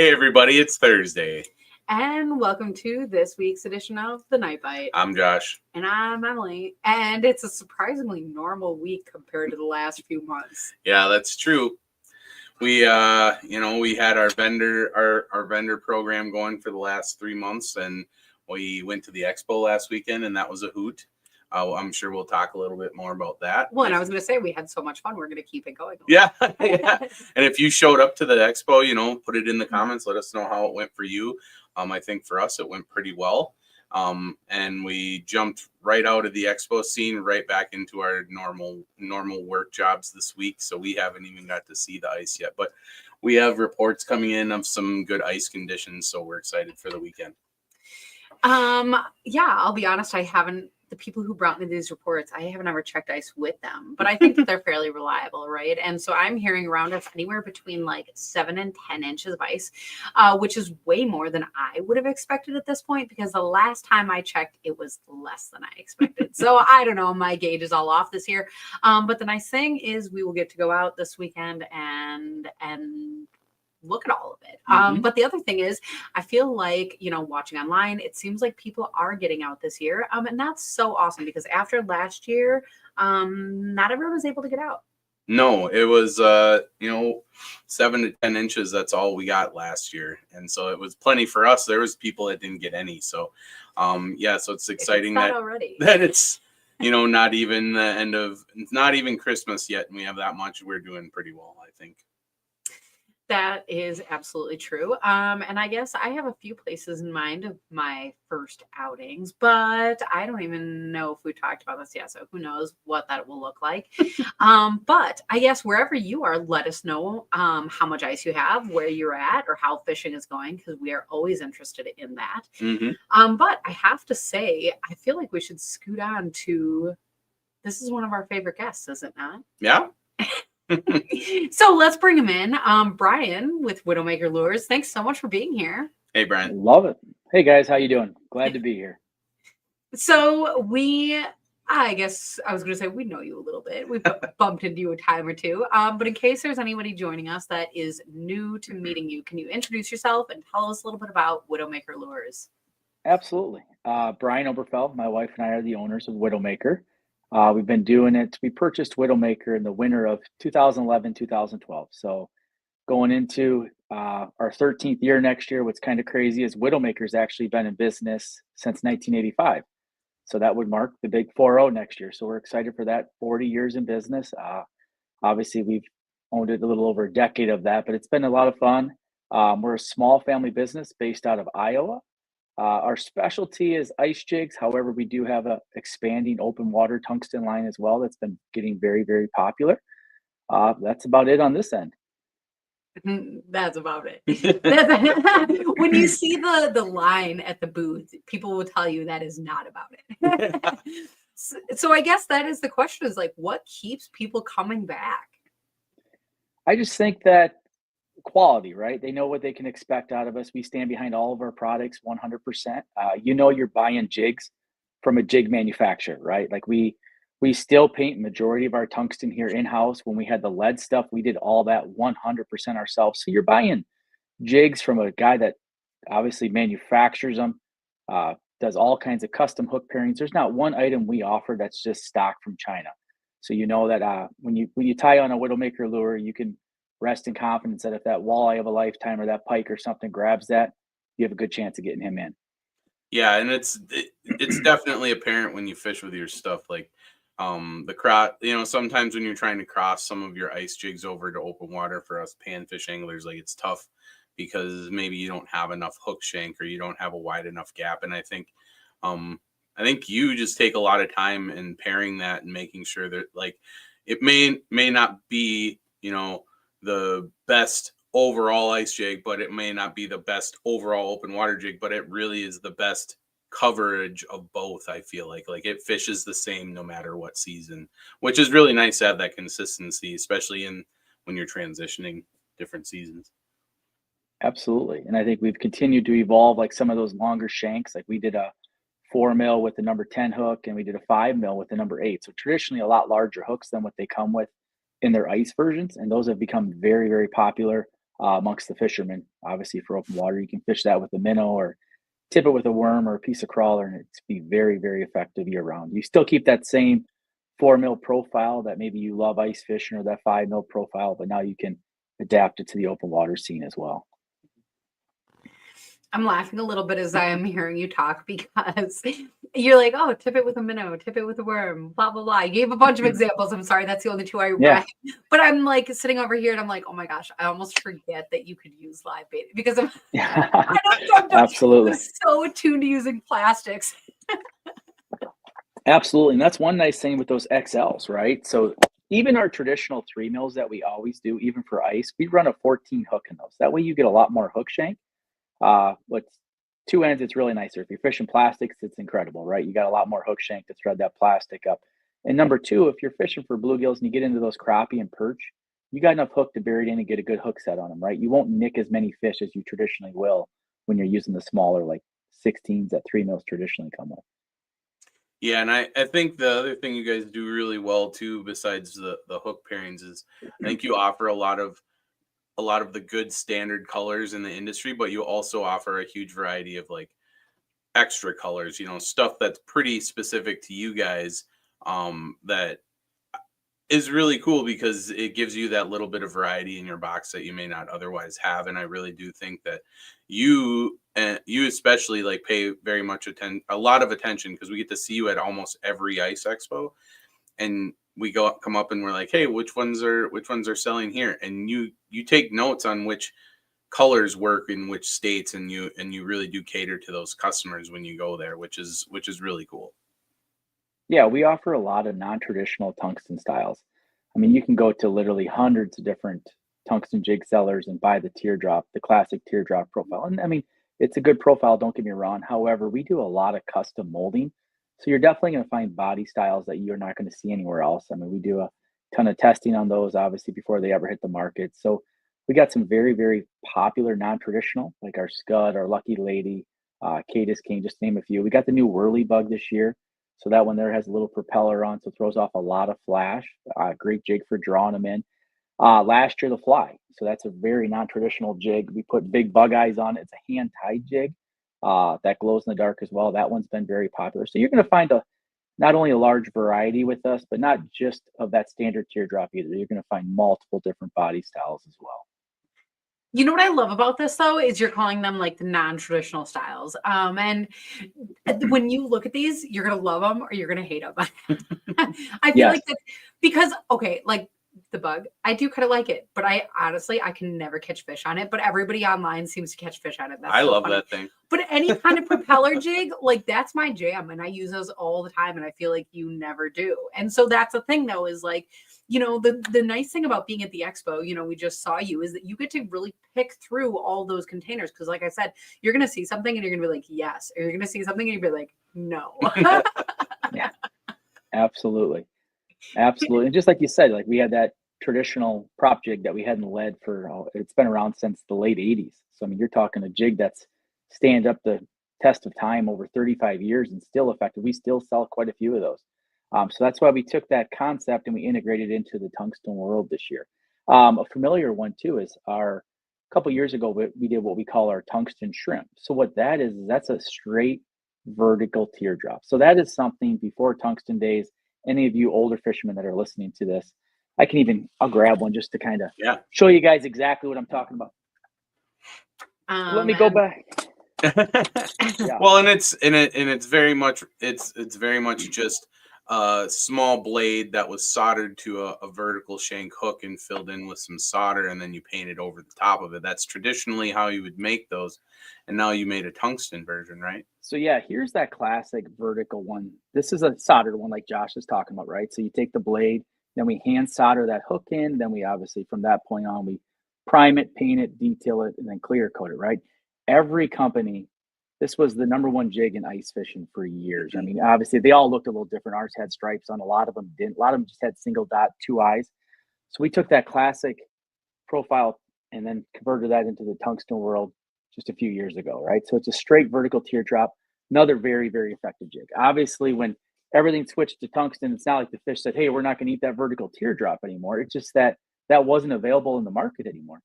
Hey everybody, it's Thursday. And welcome to this week's edition of The Night Bite. I'm Josh. And I'm Emily. And it's a surprisingly normal week compared to the last few months. Yeah, that's true. We we had our vendor program going for the last 3 months, and we went to the expo last weekend, and that was a hoot. I'm sure we'll talk a little bit more about that. Well, and I was going to say, we had so much fun. We're going to keep it going. Yeah. And if you showed up to the expo, put it in the comments. Let us know how it went for you. I think for us, it went pretty well. And we jumped right out of the expo scene right back into our normal work jobs this week. So we haven't even got to see the ice yet, but we have reports coming in of some good ice conditions. So we're excited for the weekend. Yeah, I'll be honest. The people who brought me these reports, I haven't ever checked ice with them, but I think that they're fairly reliable, right? And so I'm hearing around us anywhere between like 7 and 10 inches of ice, which is way more than I would have expected at this point, because the last time I checked, it was less than I expected. So I don't know, my gauge is all off this year. But the nice thing is we will get to go out this weekend and look at all of it. But the other thing is, I feel like, watching online, it seems like people are getting out this year. And that's so awesome, because after last year, not everyone was able to get out. No, it was, 7 to 10 inches. That's all we got last year. And so it was plenty for us. There was people that didn't get any. So, so it's exciting that it's, not even not even Christmas yet. And we have that much. We're doing pretty well, I think. That is absolutely true. And I guess I have a few places in mind of my first outings, but I don't even know if we talked about this yet. So who knows what that will look like. But I guess wherever you are, let us know how much ice you have, where you're at, or how fishing is going, because we are always interested in that. But I have to say, I feel like we should scoot on to, this is one of our favorite guests, is it not? Yeah. So let's bring him in. Brian with Widowmaker Lures. Thanks so much for being here. Hey, Brian. Love it. Hey, guys. How you doing? Glad to be here. So I guess I was going to say, we know you a little bit. We've bumped into you a time or two. But in case there's anybody joining us that is new to meeting you, can you introduce yourself and tell us a little bit about Widowmaker Lures? Absolutely. Brian Oberfeld, my wife and I are the owners of Widowmaker. We've been doing it. We purchased Widowmaker in the winter of 2011, 2012. So going into our 13th year next year, what's kind of crazy is Widowmaker's actually been in business since 1985. So that would mark the big 4-0 next year. So we're excited for that. 40 years in business. Obviously, we've owned it a little over a decade of that, but it's been a lot of fun. We're a small family business based out of Iowa. Our specialty is ice jigs. However, we do have a expanding open water tungsten line as well that's been getting very, very popular. That's about it on this end. That's about it. When you see the line at the booth, people will tell you that is not about it. So I guess that is the question, is like, what keeps people coming back? I just think that quality, right? They know what they can expect out of us. We stand behind all of our products 100%. You're buying jigs from a jig manufacturer, right? Like we still paint majority of our tungsten here in-house. When we had the lead stuff, we did all that 100% ourselves. So you're buying jigs from a guy that obviously manufactures them, does all kinds of custom hook pairings. There's not one item we offer that's just stock from China. So you know that when you tie on a Widowmaker lure, you can rest in confidence that if that walleye of a lifetime or that pike or something grabs that, you have a good chance of getting him in. Yeah, and it's definitely apparent when you fish with your stuff. Like the cross, sometimes when you're trying to cross some of your ice jigs over to open water, for us panfish anglers, like it's tough because maybe you don't have enough hook shank or you don't have a wide enough gap. And I think you just take a lot of time in pairing that and making sure that, like, it may not be, the best overall ice jig, but it may not be the best overall open water jig, but it really is the best coverage of both. I feel like it fishes the same no matter what season, which is really nice to have that consistency, especially when you're transitioning different seasons. Absolutely. And I think we've continued to evolve, like some of those longer shanks. Like we did a 4 mil with the number 10 hook, and we did a 5 mil with the number 8. So traditionally a lot larger hooks than what they come with in their ice versions. And those have become very, very popular. amongst the fishermen. Obviously, for open water, you can fish that with a minnow or tip it with a worm or a piece of crawler, and it's be very, very effective year round. You still keep that same 4 mil profile that maybe you love ice fishing, or that 5 mil profile, but now you can adapt it to the open water scene as well. I'm laughing a little bit as I am hearing you talk because you're like, oh, tip it with a minnow, tip it with a worm, blah, blah, blah. You gave a bunch of examples. I'm sorry, that's the only two I read. But I'm like sitting over here and I'm like, oh my gosh, I almost forget that you could use live bait because Absolutely. I'm so attuned to using plastics. Absolutely. And that's one nice thing with those XLs, right? So even our traditional 3 mils that we always do, even for ice, we run a 14 hook in those. That way you get a lot more hook shank. With 2 ends, it's really nicer. If you're fishing plastics, it's incredible, right? You got a lot more hook shank to thread that plastic up. And number two, if you're fishing for bluegills and you get into those crappie and perch, you got enough hook to bury it in and get a good hook set on them, right? You won't nick as many fish as you traditionally will when you're using the smaller, like 16s that 3 mils traditionally come with. Yeah, and I think the other thing you guys do really well too, besides the hook pairings, is I think you offer a lot of the good standard colors in the industry, but you also offer a huge variety of like extra colors, stuff that's pretty specific to you guys, that is really cool because it gives you that little bit of variety in your box that you may not otherwise have. And I really do think that you especially like pay very much a lot of attention, because we get to see you at almost every ice expo, and we come up and we're like, hey, which ones are selling here, and you take notes on which colors work in which states, and you really do cater to those customers when you go there, which is really cool. Yeah, we offer a lot of non-traditional tungsten styles. I mean, you can go to literally hundreds of different tungsten jig sellers and buy the teardrop, the classic teardrop profile. And I mean, it's a good profile, don't get me wrong. However, we do a lot of custom molding. So you're definitely going to find body styles that you're not going to see anywhere else. I mean, we do a ton of testing on those, obviously, before they ever hit the market. So we got some very, very popular non-traditional, like our Scud, our Lucky Lady, Cadis King, just to name a few. We got the new Whirly Bug this year. So that one there has a little propeller on, so it throws off a lot of flash. Great jig for drawing them in. Last year, the Fly. So that's a very non-traditional jig. We put big bug eyes on it. It's a hand-tied jig that glows in the dark as well. That one's been very popular. So you're going to find not only a large variety with us, but not just of that standard teardrop either. You're going to find multiple different body styles as well. You know what I love about this though is you're calling them like the non-traditional styles. And when you look at these, you're gonna love them or you're gonna hate them. I feel like that because like the Bug, I do kind of like it, but I honestly can never catch fish on it. But everybody online seems to catch fish on it. I love that thing. But any kind of propeller jig, like that's my jam, and I use those all the time. And I feel like you never do. And so that's the thing though, is like, the nice thing about being at the expo, we just saw you, is that you get to really pick through all those containers. Because like I said, you're going to see something and you're going to be like, yes. Or you're going to see something and you'll be like, no. Yeah, absolutely. Absolutely. And just like you said, like we had that traditional prop jig that we hadn't led for, it's been around since the late 80s. So, I mean, you're talking a jig that's stand up the test of time over 35 years and still effective. We still sell quite a few of those. So that's why we took that concept and we integrated into the tungsten world this year. A familiar one too is a couple years ago, we did what we call our tungsten shrimp. So what that is that's a straight vertical teardrop. So that is something before tungsten days. Any of you older fishermen that are listening to this, I'll grab one just to kind of show you guys exactly what I'm talking about. Let me go back. Well, and it's very much just a small blade that was soldered to a vertical shank hook and filled in with some solder, and then you painted over the top of it. That's traditionally how you would make those, and now you made a tungsten version, right? So yeah, here's that classic vertical one. This is a soldered one like Josh is talking about, right? So you take the blade, then we hand solder that hook in, then we obviously from that point on we prime it, paint it, detail it, and then clear coat it, right? Every company, this was the number one jig in ice fishing for years. I mean, obviously they all looked a little different. Ours had stripes on, a lot of them didn't. A lot of them just had single dot, 2 eyes. So we took that classic profile and then converted that into the tungsten world just a few years ago, right? So it's a straight vertical teardrop, another very, very effective jig. Obviously, when everything switched to tungsten, it's not like the fish said, hey, we're not going to eat that vertical teardrop anymore. It's just that wasn't available in the market anymore.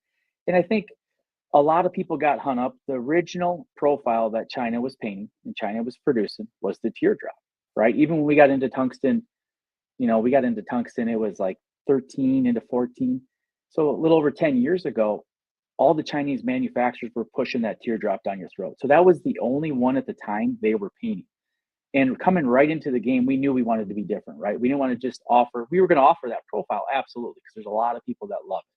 And I think a lot of people got hung up. The original profile that China was painting and China was producing was the teardrop, right? Even when we got into tungsten, it was like 13 into 14. So a little over 10 years ago, all the Chinese manufacturers were pushing that teardrop down your throat. So that was the only one at the time they were painting. And coming right into the game, we knew we wanted to be different, right? We didn't want to just we were going to offer that profile, absolutely, because there's a lot of people that love it.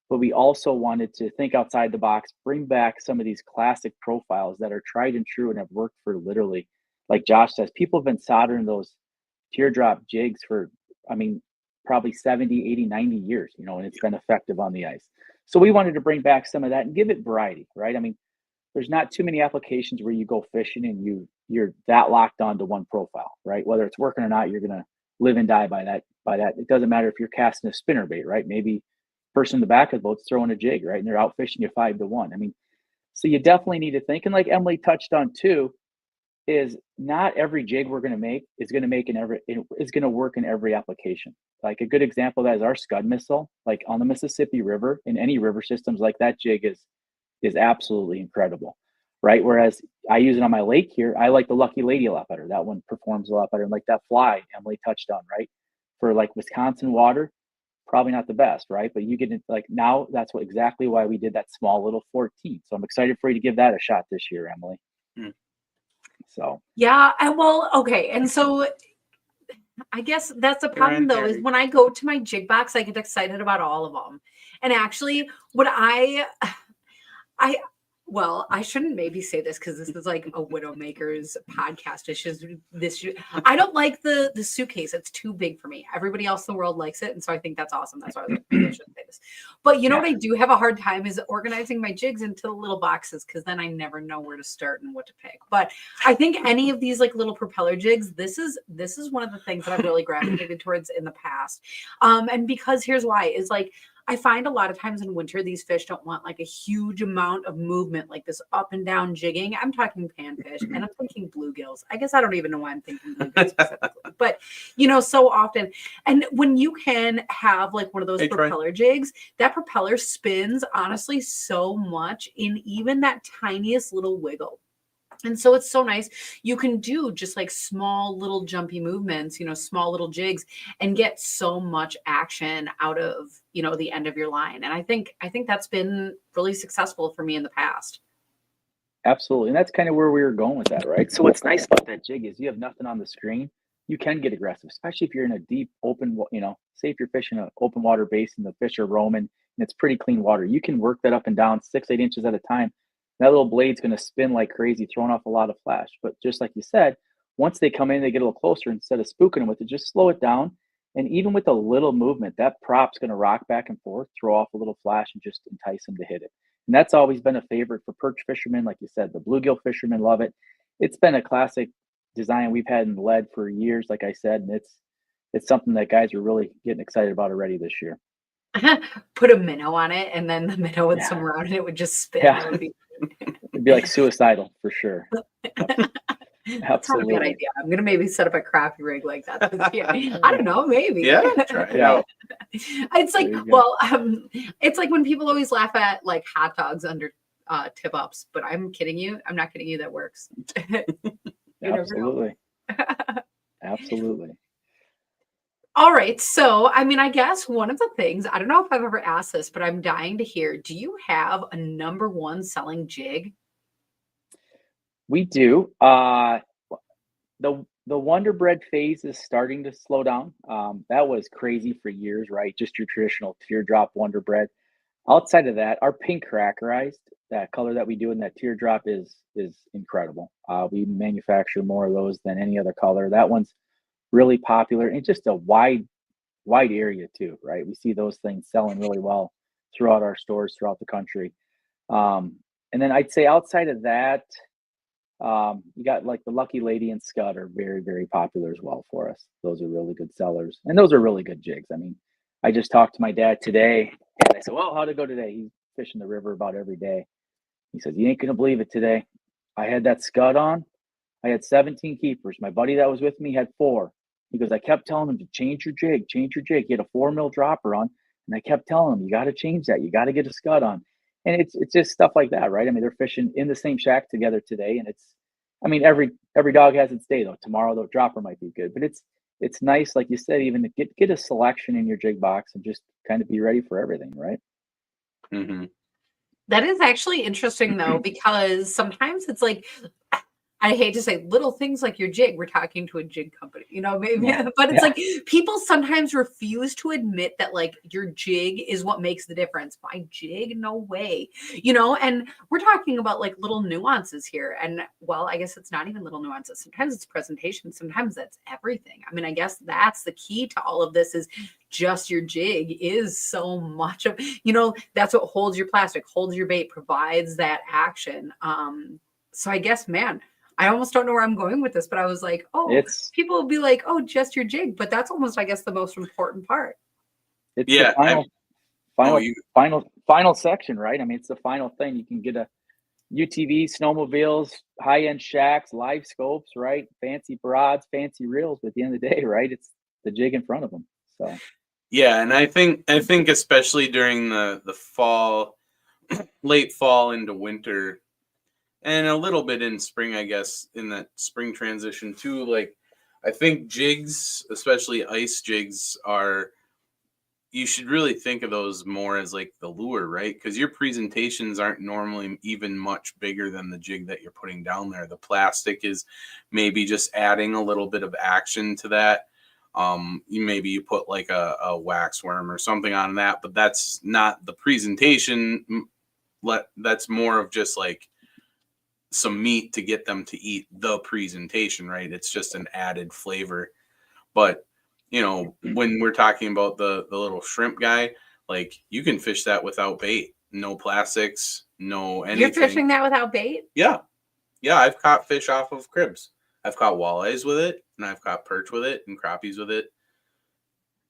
But we also wanted to think outside the box, bring back some of these classic profiles that are tried and true and have worked for literally, like Josh says, people have been soldering those teardrop jigs for, I mean, probably 70, 80, 90 years, and it's been effective on the ice. So we wanted to bring back some of that and give it variety, right? I mean, there's not too many applications where you go fishing and you're that locked onto one profile, right? Whether it's working or not, you're gonna live and die by that. It doesn't matter if you're casting a spinner bait, right? Maybe person in the back of the boat's throwing a jig, right? And they're out fishing you 5-1. I mean, so you definitely need to think. And like Emily touched on too, is not every jig we're going to make is going to work in every application. Like a good example of that is our Scud missile, like on the Mississippi River, in any river systems, like that jig is absolutely incredible, right? Whereas I use it on my lake here, I like the Lucky Lady a lot better. That one performs a lot better. And like that fly Emily touched on, right? For like Wisconsin water, probably not the best, right? But you get it, like, now that's exactly why we did that small little 14. So I'm excited for you to give that a shot this year, Emily. So yeah, okay. And so I guess that's the problem though, is when I go to my jig box, I get excited about all of them. And actually what I shouldn't maybe say this because this is like a Widowmaker's podcast. I don't like the suitcase. It's too big for me. Everybody else in the world likes it. And so I think that's awesome. That's why I was like, maybe I shouldn't say this. But what I do have a hard time is organizing my jigs into the little boxes because then I never know where to start and what to pick. But I think any of these like little propeller jigs, this is one of the things that I've really gravitated towards in the past. And because here's why is like, I find a lot of times in winter, these fish don't want like a huge amount of movement, like this up and down jigging. I'm talking panfish and I'm thinking bluegills. I guess I don't even know why I'm thinking bluegills specifically, but so often. And when you can have like one of those propeller jigs, that propeller spins honestly so much in even that tiniest little wiggle. And so it's so nice. You can do just like small little jumpy movements, small little jigs and get so much action out of, the end of your line. And I think that's been really successful for me in the past. Absolutely. And that's kind of where we were going with that, right? So what's nice about that jig is you have nothing on the screen. You can get aggressive, especially if you're in a deep open, say if you're fishing an open water basin, the fish are roaming and it's pretty clean water. You can work that up and down 6-8 inches at a time. That little blade's going to spin like crazy, throwing off a lot of flash. But just like you said, once they come in, they get a little closer. Instead of spooking them with it, just slow it down. And even with a little movement, that prop's going to rock back and forth, throw off a little flash, and just entice them to hit it. And that's always been a favorite for perch fishermen. Like you said, the bluegill fishermen love it. It's been a classic design we've had in lead for years, like I said, and it's something that guys are really getting excited about already this year. Put a minnow on it, and then the minnow would swim around, and it would just spin. Yeah. It'd be like suicidal for sure. That's not a good idea. I'm gonna maybe set up a crappie rig like that this year. I don't know, maybe. Yeah, try it out. It's like, it's like when people always laugh at like hot dogs under tip ups, but I'm kidding you. I'm not kidding you. That works. Absolutely. Absolutely. All right. So, I mean, I guess one of the things, I don't know if I've ever asked this, but I'm dying to hear, do you have a number one selling jig? We do. The Wonder Bread phase is starting to slow down. That was crazy for years, right? Just your traditional teardrop Wonder Bread. Outside of that, our pink crackerized, that color that we do in that teardrop is incredible. We manufacture more of those than any other color. That one's really popular and just a wide area too, right? We see those things selling really well throughout our stores throughout the country. And then I'd say outside of that, you got like the Lucky Lady and Scud are very, very popular as well for us. Those are really good sellers, and those are really good jigs. I mean, I just talked to my dad today, and I said, "Well, how'd it go today?" He's fishing the river about every day. He says, "You ain't gonna believe it today. I had that Scud on. I had 17 keepers. My buddy that was with me had 4. He goes, I kept telling him to change your jig, change your jig. He had a 4 mil dropper on, and I kept telling him, you got to change that. You got to get a Scud on." And it's just stuff like that, right? I mean, they're fishing in the same shack together today, and I mean, every dog has its day though. Tomorrow the dropper might be good, but it's nice, like you said, even to get a selection in your jig box and just kind of be ready for everything, right? Hmm. That is actually interesting though, because sometimes it's like, I hate to say little things like your jig. We're talking to a jig company, maybe, Yeah, but it's yeah, like people sometimes refuse to admit that like your jig is what makes the difference. My jig, no way, and we're talking about like little nuances here. And well, I guess it's not even little nuances. Sometimes it's presentation. Sometimes that's everything. I mean, I guess that's the key to all of this is just your jig is so much of, that's what holds your plastic, holds your bait, provides that action. So I guess, man, I almost don't know where I'm going with this, but I was like, oh, it's people will be like, oh, just your jig. But that's almost, I guess, the most important part. it's the Yeah. Oh, final section, right? I mean, it's the final thing. You can get a UTV, snowmobiles, high end shacks, live scopes, right? Fancy rods, fancy reels. But at the end of the day, right? It's the jig in front of them. So yeah. And I think especially during the fall, late fall into winter, and a little bit in spring, I guess, in that spring transition too. Like, I think jigs, especially ice jigs, you should really think of those more as like the lure, right? Because your presentations aren't normally even much bigger than the jig that you're putting down there. The plastic is maybe just adding a little bit of action to that. You put like a wax worm or something on that, but that's not the presentation. That's more of just like some meat to get them to eat the presentation, right? It's just an added flavor. But when we're talking about the little shrimp guy, like you can fish that without bait, no plastics, no You're anything. fishing that without bait? Yeah. Yeah, I've caught fish off of cribs. I've caught walleyes with it, and I've caught perch with it and crappies with it.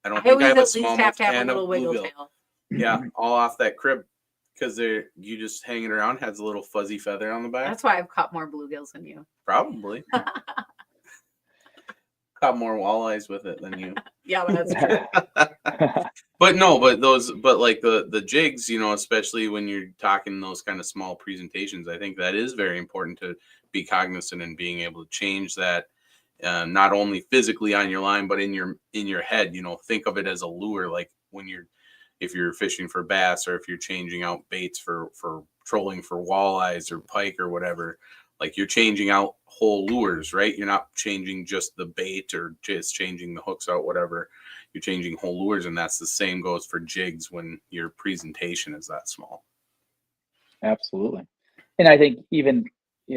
I don't I think I always have a at least have smallmouth to have a and a little wiggle bluegill. tail. Yeah, all off that crib because you just hanging around, has a little fuzzy feather on the back. That's why I've caught more bluegills than you. Probably caught more walleyes with it than you. Yeah, that's true. But like the jigs, especially when you're talking those kind of small presentations, I think that is very important to be cognizant and being able to change that, not only physically on your line, but in your head. Think of it as a lure, like if you're fishing for bass, or if you're changing out baits for trolling for walleyes or pike or whatever. Like you're changing out whole lures, right? You're not changing just the bait or just changing the hooks out, whatever. You're changing whole lures, and that's the same goes for jigs when your presentation is that small. absolutely. And I think even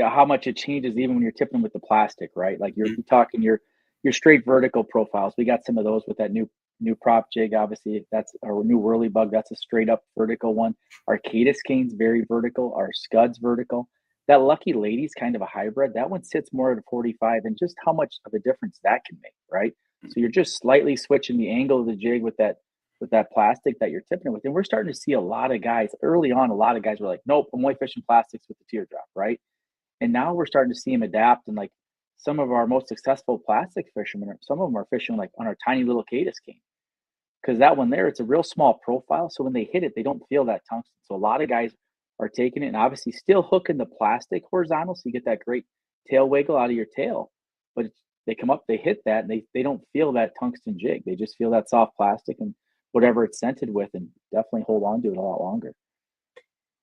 how much it changes even when you're tipping with the plastic, right? Like you're talking your straight vertical profiles. We got some of those with that new prop jig. Obviously, that's our new whirly bug. That's a straight up vertical one. Our Cadis cane's very vertical. Our Scud's vertical. That Lucky Lady's kind of a hybrid. That one sits more at a 45, and just how much of a difference that can make, right? So you're just slightly switching the angle of the jig with that plastic that you're tipping it with. And we're starting to see a lot of guys early on. A lot of guys were like, "Nope, I'm only fishing plastics with the teardrop," right? And now we're starting to see them adapt. And like some of our most successful plastic fishermen, some of them are fishing like on our tiny little Cadis cane because that one there, it's a real small profile. So when they hit it, they don't feel that tungsten. So a lot of guys are taking it and obviously still hooking the plastic horizontal. So you get that great tail wiggle out of your tail. But they come up, they hit that, and they don't feel that tungsten jig. They just feel that soft plastic and whatever it's scented with, and definitely hold on to it a lot longer.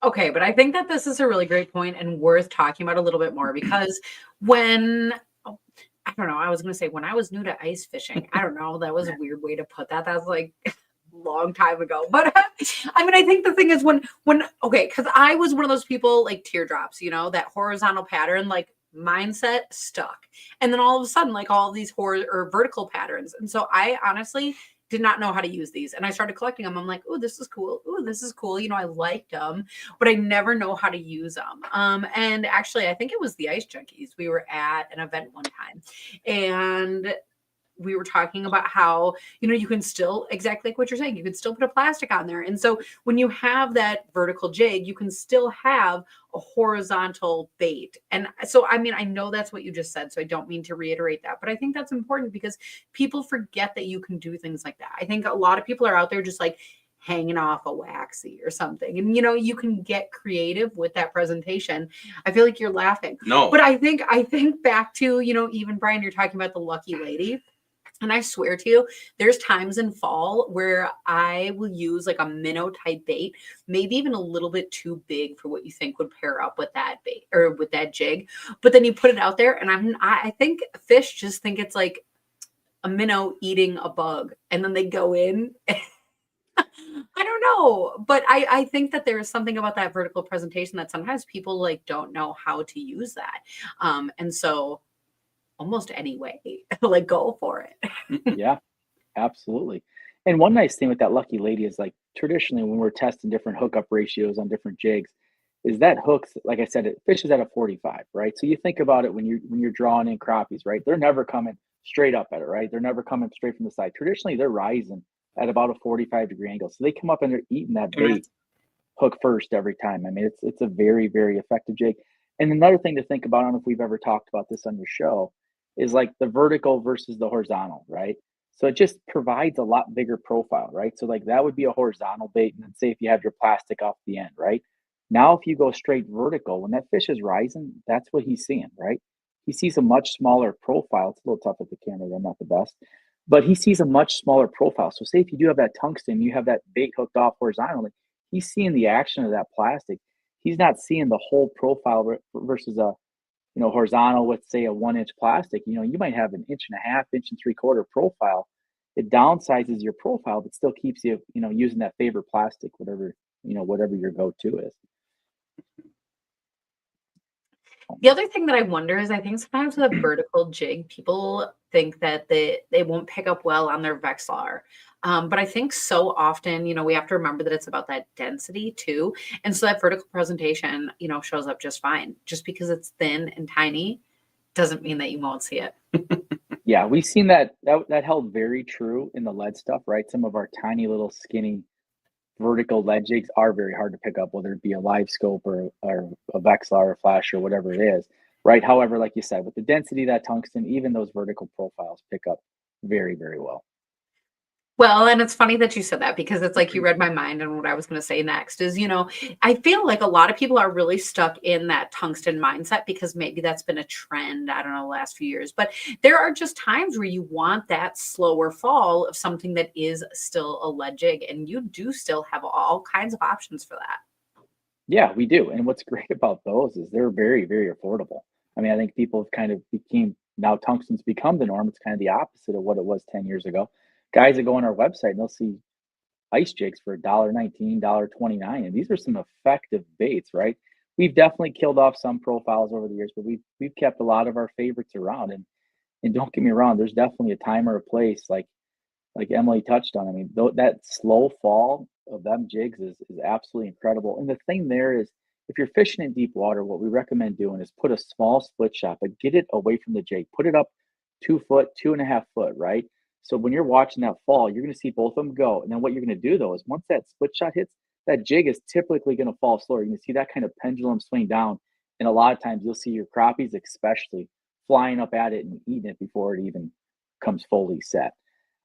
Okay, but I think that this is a really great point and worth talking about a little bit more because when I don't know, I was going to say when I was new to ice fishing, I don't know, that was a weird way to put that. That was like a long time ago. But I mean, I think the thing is okay, because I was one of those people like teardrops, that horizontal pattern, like mindset stuck. And then all of a sudden, like all of these or vertical patterns. And so I honestly did not know how to use these. And I started collecting them. I'm like, oh, this is cool. Oh, this is cool. I liked them, but I never know how to use them. And actually, I think it was the Ice Junkies. We were at an event one time and we were talking about how, you can still, exactly like what you're saying, you can still put a plastic on there. And so when you have that vertical jig, you can still have a horizontal bait. And so, I mean, I know that's what you just said, so I don't mean to reiterate that, but I think that's important because people forget that you can do things like that. I think a lot of people are out there just like hanging off a waxy or something. And you can get creative with that presentation. I feel like you're laughing. No. But I think back to, even Brian, you're talking about the lucky lady. And I swear to you, there's times in fall where I will use like a minnow type bait, maybe even a little bit too big for what you think would pair up with that bait or with that jig. But then you put it out there, and I think fish just think it's like a minnow eating a bug, and then they go in. I don't know, but I think that there is something about that vertical presentation that sometimes people like don't know how to use that, and so almost any way, like go for it. Yeah, absolutely. And one nice thing with that lucky lady is like traditionally when we're testing different hookup ratios on different jigs, is that hooks, like I said, it fishes at a 45, right? So you think about it when you're drawing in crappies, right? They're never coming straight up at it, right? They're never coming straight from the side. Traditionally, they're rising at about a 45-degree angle. So they come up and they're eating that bait hook first every time. I mean, it's a very, very effective jig. And another thing to think about, I don't know if we've ever talked about this on your show, is like the vertical versus the horizontal, right? So it just provides a lot bigger profile, right? So like that would be a horizontal bait, and then say if you have your plastic off the end, right? Now if you go straight vertical, when that fish is rising, that's what he's seeing, right? He sees a much smaller profile. It's a little tough with the camera, I'm not the best, but he sees a much smaller profile. So say if you do have that tungsten, you have that bait hooked off horizontally, he's seeing the action of that plastic. He's not seeing the whole profile versus a horizontal with say a 1 inch plastic. You might have an inch and a half, inch and 3/4 profile. It downsizes your profile, but still keeps you, using that favorite plastic, whatever your go-to is. The other thing that I wonder is I think sometimes with a vertical jig, people think that they won't pick up well on their Vexlar. But I think so often, we have to remember that it's about that density too. And so that vertical presentation, shows up just fine. Just because it's thin and tiny doesn't mean that you won't see it. Yeah, we've seen that held very true in the lead stuff, right? Some of our tiny little skinny vertical lead jigs are very hard to pick up, whether it be a live scope or a Vexlar or flash or whatever it is, right? However, like you said, with the density of that tungsten, even those vertical profiles pick up very, very well. Well, and it's funny that you said that because it's like you read my mind, and what I was going to say next is, I feel like a lot of people are really stuck in that tungsten mindset because maybe that's been a trend, I don't know, the last few years. But there are just times where you want that slower fall of something that is still a lead jig, and you do still have all kinds of options for that. Yeah, we do. And what's great about those is they're very, very affordable. I mean, I think people have kind of became now tungsten's become the norm. It's kind of the opposite of what it was 10 years ago. Guys that go on our website and they'll see ice jigs for $1.19, $1.29. And these are some effective baits, right? We've definitely killed off some profiles over the years, but we've kept a lot of our favorites around. And don't get me wrong, there's definitely a time or a place like Emily touched on. I mean, that slow fall of them jigs is absolutely incredible. And the thing there is, if you're fishing in deep water, what we recommend doing is put a small split shot, but get it away from the jig. Put it up 2 foot, 2.5 foot, right? So when you're watching that fall, you're going to see both of them go. And then what you're going to do though is once that split shot hits, that jig is typically going to fall slower. You're going to see that kind of pendulum swing down. And a lot of times you'll see your crappies, especially, flying up at it and eating it before it even comes fully set.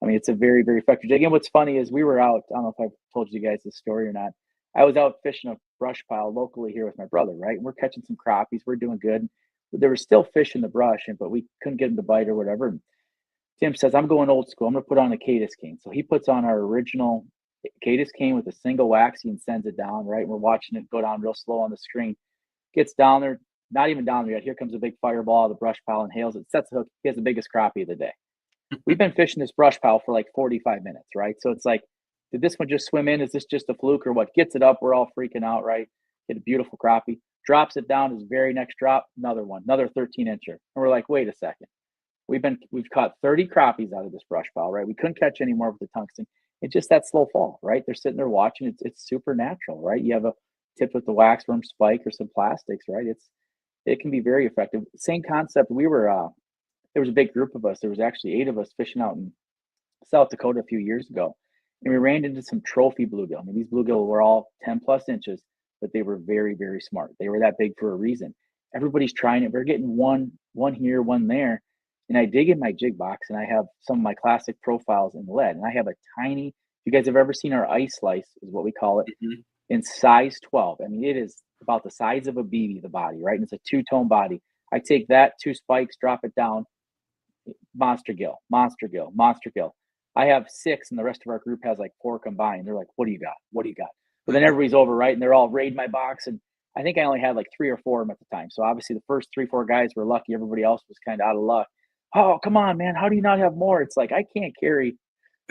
I mean, it's a very, very effective jig. And what's funny is we were out, I don't know if I've told you guys this story or not. I was out fishing a brush pile locally here with my brother, right? And we're catching some crappies. We're doing good. But there was still fish in the brush, but we couldn't get them to bite or whatever. And Tim says, I'm going old school. I'm going to put on a Cadis cane. So he puts on our original Cadis cane with a single waxy and sends it down, right? And we're watching it go down real slow on the screen. Gets down there, not even down there yet. Here comes a big fireball, the brush pile, and hails it, sets the hook. He has the biggest crappie of the day. We've been fishing this brush pile for like 45 minutes, right? So it's like, did this one just swim in? Is this just a fluke or what? Gets it up. We're all freaking out, right? Get a beautiful crappie. Drops it down. His very next drop, another one, another 13-incher. And we're like, wait a second. We've caught 30 crappies out of this brush pile, right? We couldn't catch any more with the tungsten. It's just that slow fall, right? They're sitting there watching. It's super natural, right? You have a tip with the wax worm spike or some plastics, right? It can be very effective. Same concept. There was a big group of us. There was actually 8 of us fishing out in South Dakota a few years ago. And we ran into some trophy bluegill. I mean, these bluegill were all 10 plus inches, but they were very, very smart. They were that big for a reason. Everybody's trying it. We're getting one here, one there. And I dig in my jig box and I have some of my classic profiles in lead. And I have a tiny you guys have ever seen our ice slice, is what we call it, Mhm. in size 12. I mean, it is about the size of a BB, the body, right? And it's a two-tone body. I take that, two spikes, drop it down, monster gill, monster gill, monster gill. I have 6, and the rest of our group has like 4 combined. They're like, "What do you got? What do you got?" But then everybody's over, right? And they're all raid my box, and I think I only had like 3 or 4 of them at the time. So obviously, the first 3, 4 guys were lucky. Everybody else was kind of out of luck. Oh, come on, man! How do you not have more? It's like I can't carry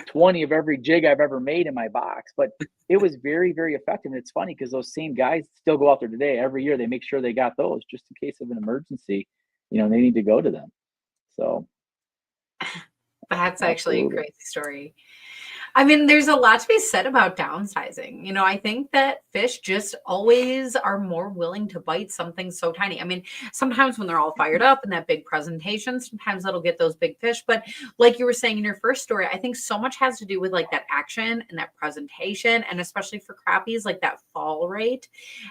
20 of every jig I've ever made in my box, but it was very, very effective. And it's funny because those same guys still go out there today. Every year, they make sure they got those just in case of an emergency. They need to go to them. So That's actually a absolutely. crazy story. I mean, there's a lot to be said about downsizing. I think that fish just always are more willing to bite something so tiny. I mean, sometimes when they're all fired up in that big presentation, sometimes that'll get those big fish. But like you were saying in your first story, I think so much has to do with like that action and that presentation, and especially for crappies, like that fall rate.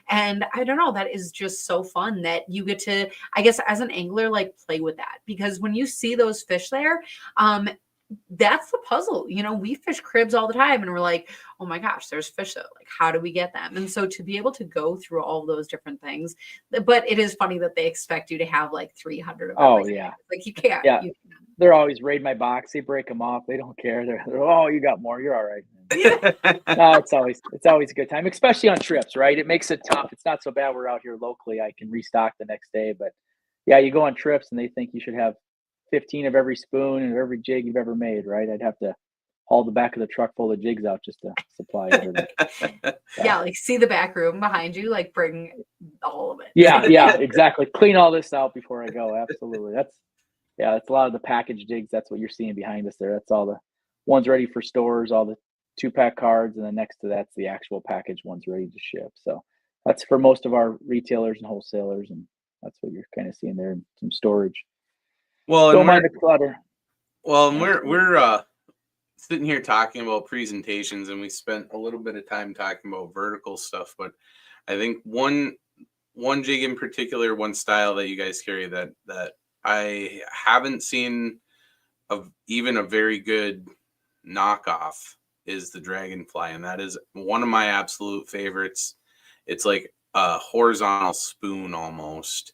And I don't know, that is just so fun that you get to, I guess, as an angler, like play with that. Because when you see those fish there, that's the puzzle. We fish cribs all the time and we're like, oh my gosh, there's fish though. Like, how do we get them? And so to be able to go through all of those different things, but it is funny that they expect you to have like 300 of Oh everything. yeah, Like you can't. yeah. You They're always raid my box. They break them off. They don't care. They're oh, you got more. You're all right. can't. No, it's always a good time, especially on trips, right? It makes it tough. It's not so bad we're out here locally. I can restock the next day, but yeah, you go on trips and they think you should have 15 of every spoon and every jig you've ever made, right? I'd have to haul the back of the truck full of jigs out just to supply everything. Yeah. Yeah, like see the back room behind you, like bring all of it. Yeah, exactly. Clean all this out before I go. Absolutely. That's a lot of the package jigs. That's what you're seeing behind us there. That's all the ones ready for stores, all the 2-pack cards, and then next to that's the actual package ones ready to ship. So that's for most of our retailers and wholesalers, and that's what you're kind of seeing there, some storage. Well, Don't mind the clutter. we're sitting here talking about presentations, and we spent a little bit of time talking about vertical stuff, but I think one jig in particular, one style that you guys carry that I haven't seen of even a very good knockoff is the Dragonfly, and that is one of my absolute favorites. It's like a horizontal spoon almost,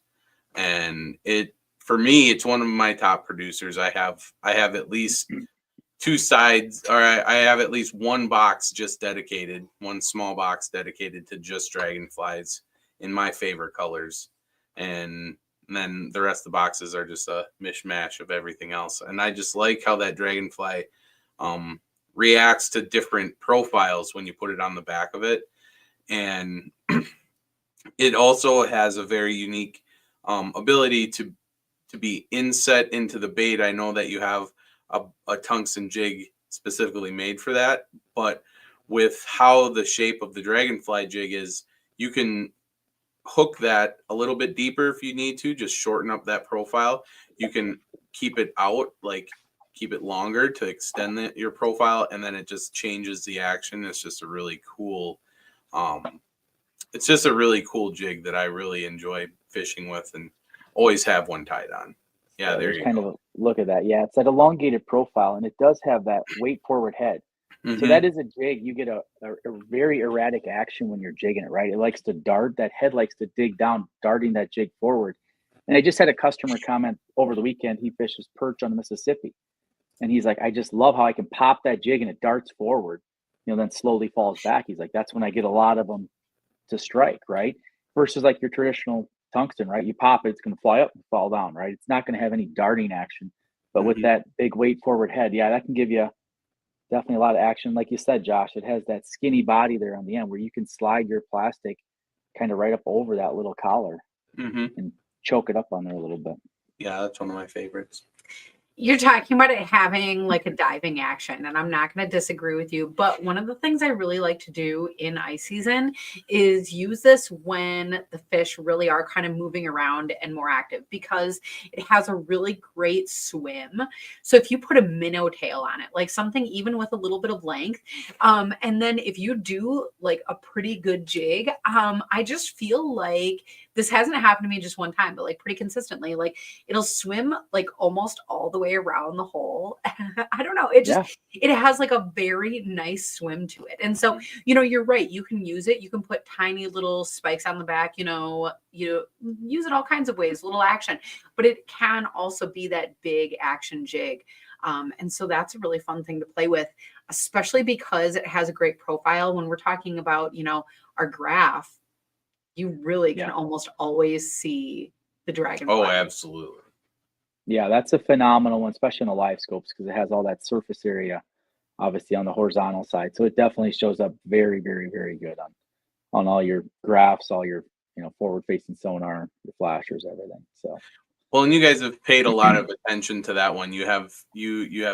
and for me it's one of my top producers. I have at least 2 sides, or I have at least one box just dedicated, one small box dedicated to just Dragonflies in my favorite colors, and then the rest of the boxes are just a mishmash of everything else. And I just like how that Dragonfly reacts to different profiles when you put it on the back of it, and it also has a very unique ability to be inset into the bait. I know that you have a tungsten jig specifically made for that, but with how the shape of the Dragonfly jig is, you can hook that a little bit deeper if you need to, just shorten up that profile. You can keep it out, like keep it longer to extend your profile, and then it just changes the action. It's just a really cool jig that I really enjoy fishing with, and always have one tied on. Yeah, there There's you kind of go. a look at that. Yeah, it's that elongated profile, and it does have that weight forward head. So that Mm-hmm. is a jig. You get a very erratic action when you're jigging it, right? It likes to dart. That head likes to dig down, darting that jig forward. And I just had a customer comment over the weekend. He fishes perch on the Mississippi. And he's like, I just love how I can pop that jig and it darts forward, then slowly falls back. He's like, that's when I get a lot of them to strike, right? Versus like your traditional tungsten, right? You pop it, it's going to fly up and fall down, right? It's not going to have any darting action. But with Mm-hmm. that big weight forward head, yeah, that can give you definitely a lot of action. Like you said, Josh, it has that skinny body there on the end where you can slide your plastic kind of right up over that little collar Mm-hmm. and choke it up on there a little bit. Yeah, that's one of my favorites. You're talking about it having like a diving action, and I'm not going to disagree with you. But one of the things I really like to do in ice season is use this when the fish really are kind of moving around and more active, because it has a really great swim. So if you put a minnow tail on it, like something even with a little bit of length, and then if you do like a pretty good jig, I just feel like this hasn't happened to me just one time, but like pretty consistently, like it'll swim like almost all the way around the hole. I don't know. It just, it has like a very nice swim to it. And so, you're right. You can use it. You can put tiny little spikes on the back, you use it all kinds of ways, little action, but it can also be that big action jig. And so that's a really fun thing to play with, especially because it has a great profile. When we're talking about, our graph, you really can almost always see the dragonfly. Oh, absolutely. Yeah, that's a phenomenal one, especially in the live scopes, because it has all that surface area, obviously on the horizontal side. So it definitely shows up very, very, very good on all your graphs, all your forward-facing sonar, your flashers, everything. So. Well, and you guys have paid a lot of attention to that one. You have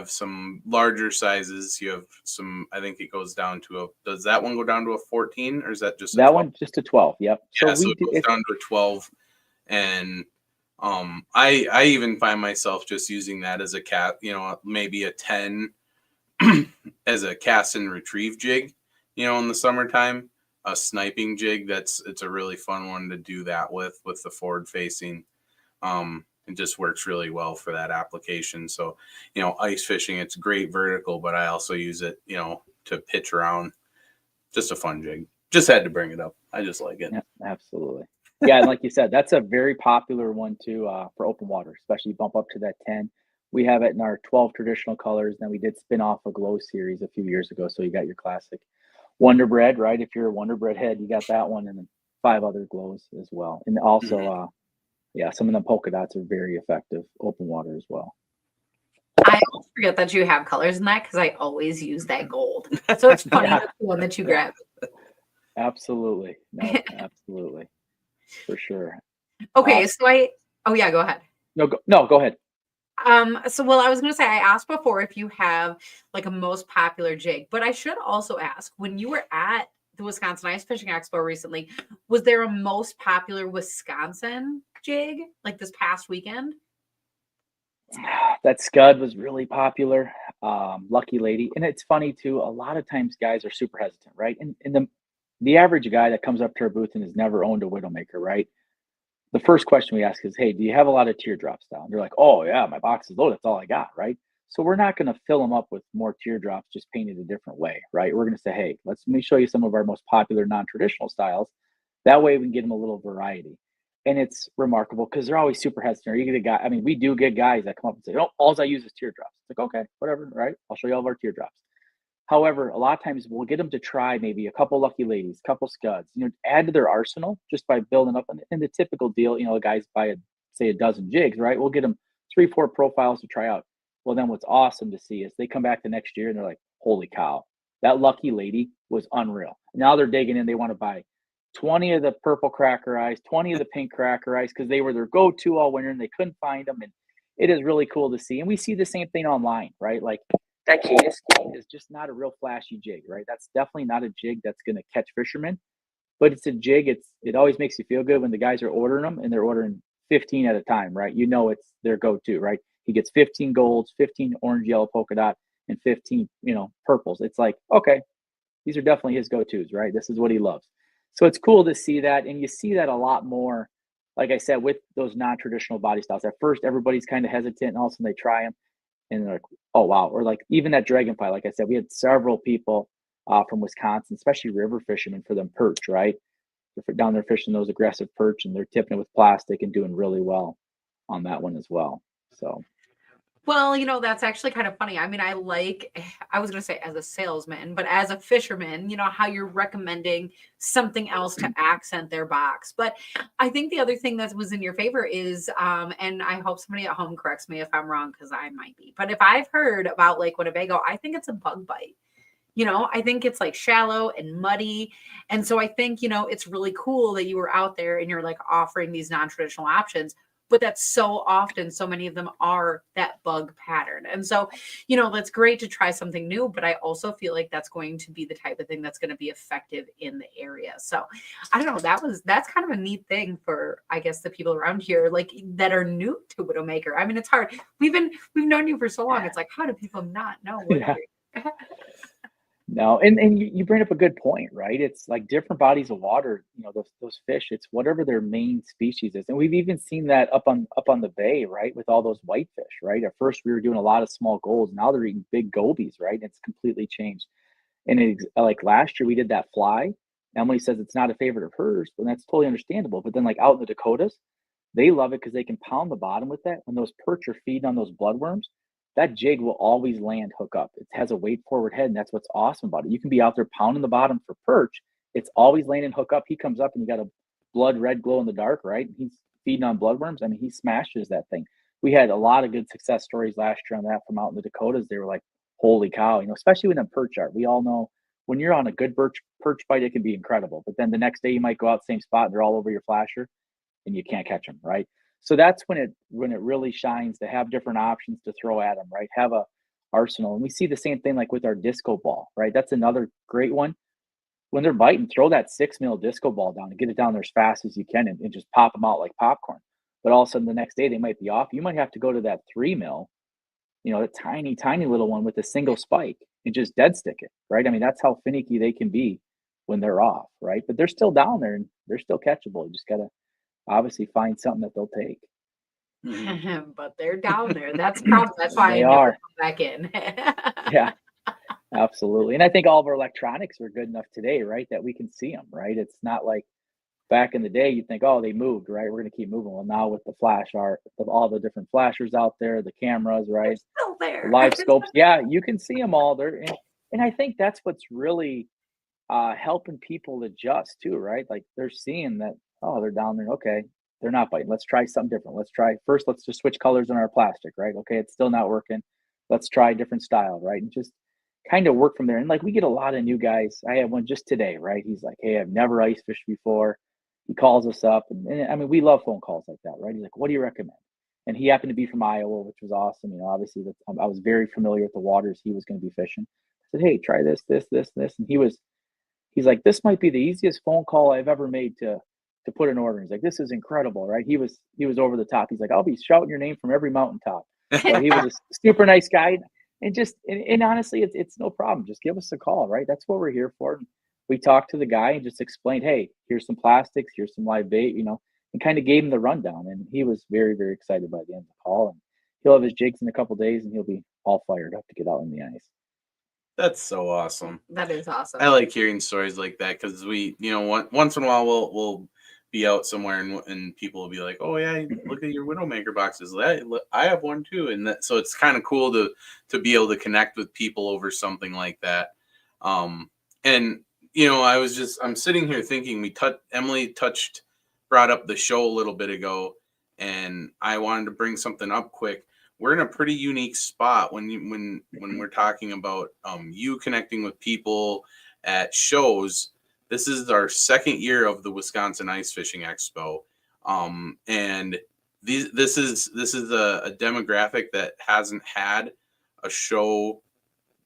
some larger sizes. You have some. I think it goes down to does that one go down to a 14, or is that just that one just a 12? Yep. Yeah, so it goes down to a 12, and I even find myself just using that as a maybe a 10 as a cast and retrieve jig. In the summertime, a sniping jig. It's a really fun one to do that with the forward facing. It just works really well for that application. So, ice fishing, it's great vertical, but I also use it, to pitch around. Just a fun jig. Just had to bring it up. I just like it. Yeah, absolutely. Yeah, and like you said, that's a very popular one too for open water, especially bump up to that 10. We have it in our 12 traditional colors. Then we did spin off a glow series a few years ago. So you got your classic Wonder Bread, right? If you're a Wonder Bread head, you got that one, and then 5 other glows as well. And also, some of the polka dots are very effective open water as well. I always forget that you have colors in that because I always use that gold. So it's funny that's the one that you grab. Absolutely. No, absolutely. For sure. Okay, so go ahead. No, go ahead. I was going to say, I asked before if you have like a most popular jig, but I should also ask, when you were at the Wisconsin Ice Fishing Expo recently, was there a most popular Wisconsin jig like this past weekend? That Scud was really popular. Lucky Lady. And it's funny too, a lot of times guys are super hesitant, right? And the average guy that comes up to our booth and has never owned a Widowmaker, right? The first question we ask is, hey, do you have a lot of teardrops down? They're like, oh yeah, my box is low. That's all I got, right? So we're not going to fill them up with more teardrops, just painted a different way, right? We're going to say, hey, let me show you some of our most popular non-traditional styles. That way we can get them a little variety. And it's remarkable because they're always super hesitant. You get a guy, I mean, we do get guys that come up and say, oh, all I use is teardrops. It's like, okay, whatever, right? I'll show you all of our teardrops. However, a lot of times we'll get them to try maybe a couple Lucky Ladies, a couple Scuds, add to their arsenal just by building up. And the typical deal, guys buy say a dozen jigs, right? We'll get them 3-4 profiles to try out. Well, then what's awesome to see is they come back the next year and they're like, holy cow, that Lucky Lady was unreal. Now they're digging in. They want to buy 20 of the purple cracker eyes, 20 of the pink cracker eyes, because they were their go-to all winter and they couldn't find them. And it is really cool to see. And we see the same thing online, right? Like that Canis is just not a real flashy jig, right? That's definitely not a jig that's going to catch fishermen, but it's a jig. It always makes you feel good when the guys are ordering them and they're ordering 15 at a time, right? It's their go-to, right? He gets 15 golds, 15 orange, yellow polka dot, and 15, purples. It's like, okay, these are definitely his go-tos, right? This is what he loves. So it's cool to see that. And you see that a lot more, like I said, with those non-traditional body styles. At first, everybody's kind of hesitant, and all of a sudden they try them and they're like, oh, wow. Or like even that dragonfly, like I said, we had several people from Wisconsin, especially river fishermen, for them perch, right? They're down there fishing those aggressive perch and they're tipping it with plastic and doing really well on that one as well. So. Well, that's actually kind of funny. I mean, I was going to say as a salesman, but as a fisherman, how you're recommending something else to accent their box. But I think the other thing that was in your favor is, and I hope somebody at home corrects me if I'm wrong, because I might be, but if I've heard about Lake Winnebago, I think it's a bug bite. I think it's like shallow and muddy. And so I think, it's really cool that you were out there and you're like offering these non-traditional options. But that's so often, so many of them are that bug pattern. And so, that's great to try something new, but I also feel like that's going to be the type of thing that's going to be effective in the area. So I don't know, that's kind of a neat thing for, I guess, the people around here, like that are new to Widowmaker. I mean, it's hard. We've known you for so long. It's like, how do people not know? Yeah. No, and you bring up a good point, right? It's like different bodies of water, those fish, it's whatever their main species is. And we've even seen that up on the bay, right? With all those whitefish, right? At first we were doing a lot of small gulls, now they're eating big gobies, right? It's completely changed. And like last year we did that fly. Emily says it's not a favorite of hers, and that's totally understandable. But then like out in the Dakotas, they love it because they can pound the bottom with that. When those perch are feeding on those bloodworms, that jig will always land hook up. It has a weight forward head, and that's what's awesome about it. You can be out there pounding the bottom for perch. It's always landing hook up. He comes up and you got a blood red glow in the dark, right? And he's feeding on bloodworms. I mean, he smashes that thing. We had a lot of good success stories last year on that from out in the Dakotas. They were like, holy cow, especially when the perch are. We all know when you're on a good perch bite, it can be incredible. But then the next day you might go out same spot and they're all over your flasher and you can't catch them, right? So that's when it really shines to have different options to throw at them, right? Have a arsenal. And we see the same thing like with our disco ball, right? That's another great one. When they're biting, throw that 6 mil disco ball down and get it down there as fast as you can and just pop them out like popcorn. But all of a sudden the next day they might be off. You might have to go to that 3 mil, a tiny, tiny little one with a single spike and just dead stick it, right? I mean, that's how finicky they can be when they're off, right? But they're still down there and they're still catchable. You just gotta obviously find something that they'll take. But they're down there. That's the problem. That's why They I never are. come back in. Yeah, absolutely. And I think all of our electronics are good enough today, right? That we can see them, right? It's not like back in the day, you think, oh, they moved, right? We're going to keep moving. Well, now with the flash art of all the different flashers out there, the cameras, They're right? still The there. live scopes. Yeah, you can see them all there. And I think that's what's really helping people adjust too, right? Like they're seeing that, oh, they're down there. Okay, they're not biting. Let's try something different. Let's just switch colors on our plastic, right? Okay, it's still not working. Let's try a different style, right? And just kind of work from there. And like we get a lot of new guys. I had one just today, right? He's like, hey, I've never ice fished before. He calls us up, and I mean, we love phone calls like that, right? He's like, what do you recommend? And he happened to be from Iowa, which was awesome. Obviously, I was very familiar with the waters he was going to be fishing. I said, hey, try this, this, this, this, and he's like, this might be the easiest phone call I've ever made to put an order. He's like, this is incredible, right? He was over the top. He's like, I'll be shouting your name from every mountaintop. So he was a super nice guy, and and honestly, it's no problem. Just give us a call, right? That's what we're here for. We talked to the guy and just explained, hey, here's some plastics, here's some live bait, and kind of gave him the rundown. And he was very, very excited by the end of the call. And he'll have his jigs in a couple days, and he'll be all fired up to get out in the ice. That's so awesome. That is awesome. I like hearing stories like that because we, once in a while we'll be out somewhere and people will be like, "Oh yeah, look at your Widowmaker boxes. I have one too." And so it's kind of cool to be able to connect with people over something like that. And I'm sitting here thinking Emily brought up the show a little bit ago, and I wanted to bring something up quick. We're in a pretty unique spot when we're talking about you connecting with people at shows. This is our second year of the Wisconsin Ice Fishing Expo, and this is a demographic that hasn't had a show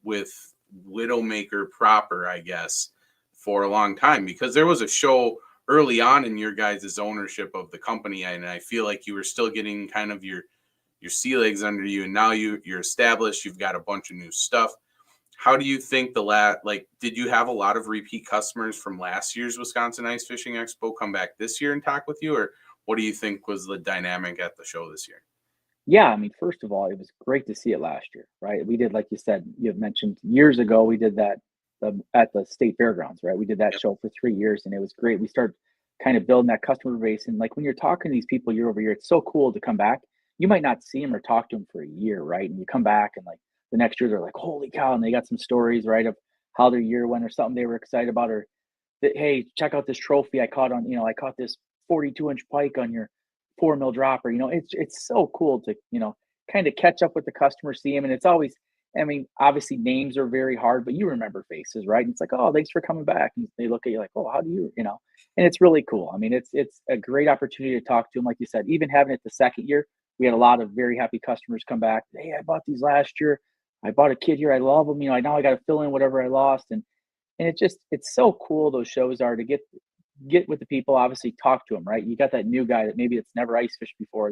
with Widowmaker proper, I guess, for a long time, because there was a show early on in your guys' ownership of the company, and I feel like you were still getting kind of your sea legs under you, and now you're established. You've got a bunch of new stuff. How do you think did you have a lot of repeat customers from last year's Wisconsin Ice Fishing Expo come back this year and talk with you, or what do you think was the dynamic at the show this year? Yeah, I mean, first of all, it was great to see it last year, right? We did, like you said, you had mentioned years ago, we did that at the state fairgrounds, right? We did that Yep. show for 3 years, and it was great. We started kind of building that customer base, and like when you're talking to these people year over year, it's so cool to come back. You might not see them or talk to them for a year, right? And you come back, and like the next year, they're like, "Holy cow!" And they got some stories, right, of how their year went or something they were excited about, or that, hey, check out this trophy I caught I caught this 42-inch pike on your 4 mil dropper. It's so cool to kind of catch up with the customer, see them, and it's always. I mean, obviously names are very hard, but you remember faces, right? And it's like, oh, thanks for coming back. And they look at you like, oh, how do you. And it's really cool. I mean, it's a great opportunity to talk to them. Like you said, even having it the second year, we had a lot of very happy customers come back. Hey, I bought these last year. I bought a kid here. I love them. Now I got to fill in whatever I lost. And it's so cool. Those shows are to get with the people, obviously talk to them, right? You got that new guy that maybe it's never ice fished before,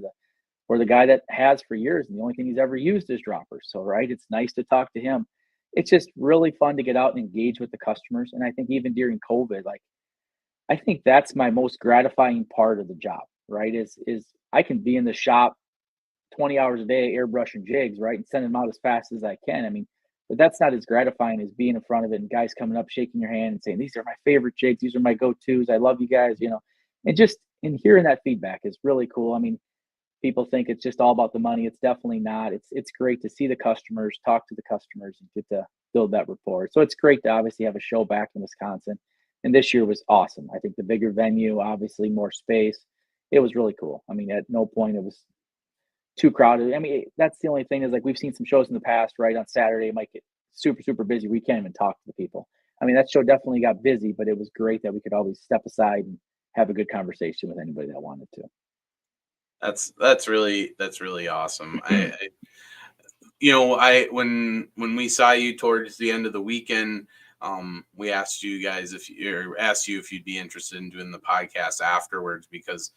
or the guy that has for years, and the only thing he's ever used is droppers. So, right, it's nice to talk to him. it's just really fun to get out and engage with the customers. And I think even during COVID, like I think that's my most gratifying part of the job, right? Is I can be in the shop 20 hours a day airbrushing jigs, right, and send them out as fast as I can. I mean, but that's not as gratifying as being in front of it and guys coming up, shaking your hand and saying, "These are my favorite jigs. These are my go-tos. I love you guys," and just in hearing that feedback is really cool. I mean, people think it's just all about the money. It's definitely not. It's great to see the customers, talk to the customers, and get to build that rapport. So it's great to obviously have a show back in Wisconsin. And this year was awesome. I think the bigger venue, obviously more space. It was really cool. I mean, at no point it was too crowded. I mean, that's the only thing is like we've seen some shows in the past, right? On Saturday, it might get super, super busy. We can't even talk to the people. I mean, that show definitely got busy, but it was great that we could always step aside and have a good conversation with anybody that wanted to. That's really awesome. I when we saw you towards the end of the weekend, we asked you guys if you'd be interested in doing the podcast afterwards, because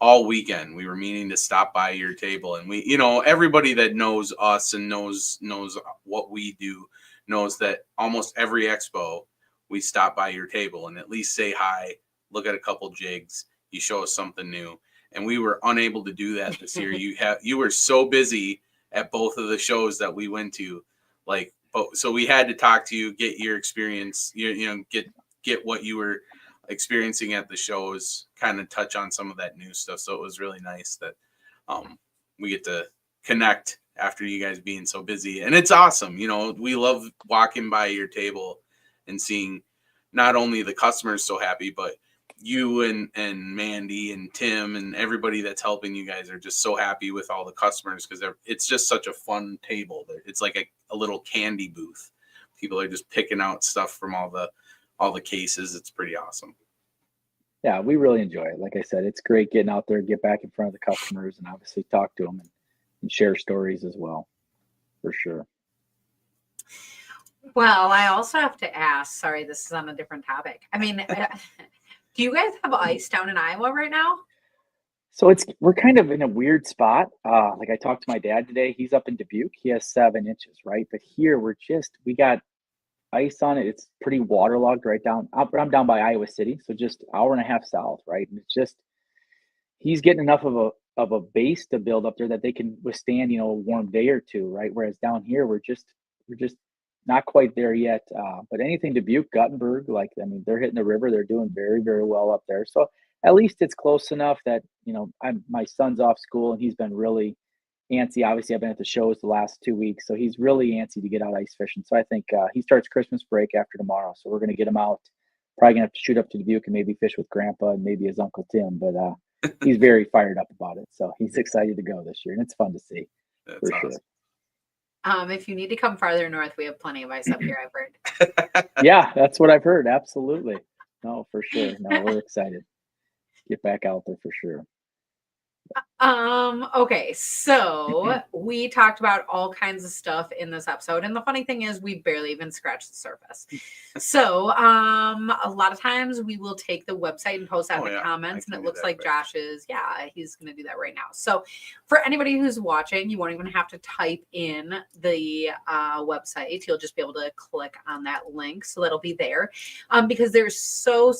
all weekend we were meaning to stop by your table, and everybody that knows us and knows what we do knows that almost every expo we stop by your table and at least say hi, look at a couple jigs, you show us something new. And we were unable to do that this year. You were so busy at both of the shows that we went to, so we had to talk to you, get your experience, get what you were experiencing at the shows, kind of touch on some of that new stuff. So it was really nice that we get to connect after you guys being so busy. And it's awesome. We love walking by your table and seeing not only the customers so happy, but you and Mandy and Tim and everybody that's helping you guys are just so happy with all the customers, because it's just such a fun table. It's like a little candy booth. People are just picking out stuff from all the cases. It's pretty awesome. Yeah, we really enjoy it. Like I said, it's great getting out there, get back in front of the customers, and obviously talk to them and share stories as well, for sure. Well, I also have to ask, sorry, this is on a different topic. I mean, do you guys have ice down in Iowa right now? So we're kind of in a weird spot. Like I talked to my dad today. He's up in Dubuque. He has 7 inches, right? But here we got ice on it. It's pretty waterlogged right down. I'm down by Iowa City, so just an hour and a half south, right? And it's just he's getting enough of a base to build up there that they can withstand, a warm day or two, right? Whereas down here we're just not quite there yet. But anything Dubuque, Guttenberg, they're hitting the river. They're doing very, very well up there. So at least it's close enough that, my son's off school and he's been really antsy. Obviously, I've been at the shows the last 2 weeks, so he's really antsy to get out ice fishing. So I think he starts Christmas break after tomorrow. So we're going to get him out. Probably going to have to shoot up to Dubuque and maybe fish with Grandpa and maybe his Uncle Tim. But he's very fired up about it. So he's excited to go this year, and it's fun to see. That's for awesome. Sure. If you need to come farther north, we have plenty of ice up here, I've heard. Yeah, that's what I've heard. Absolutely. No, for sure. No, we're excited. Get back out there for sure. Okay, so we talked about all kinds of stuff in this episode, and the funny thing is we barely even scratched the surface. So a lot of times we will take the website and post that in the comments, and it looks like Josh he's going to do that right now. So for anybody who's watching, you won't even have to type in the website. You'll just be able to click on that link, so that'll be there, because there's so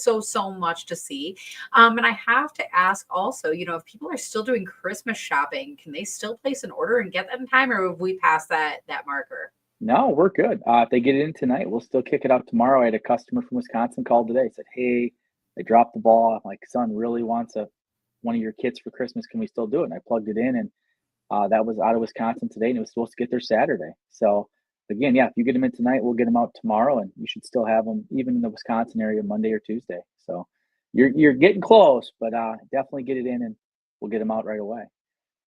much to see. And I have to ask also, if people are still doing Christmas shopping, can they still place an order and get that in time, or have we passed that marker? No, we're good. If they get it in tonight, we'll still kick it out tomorrow. I had a customer from Wisconsin called today, said, "Hey, I dropped the ball. My son really wants one of your kits for Christmas. Can we still do it?" And I plugged it in, and that was out of Wisconsin today, and it was supposed to get there Saturday. So again, yeah, if you get them in tonight, we'll get them out tomorrow, and you should still have them even in the Wisconsin area Monday or Tuesday. So you're getting close, but definitely get it in, and we'll get them out right away.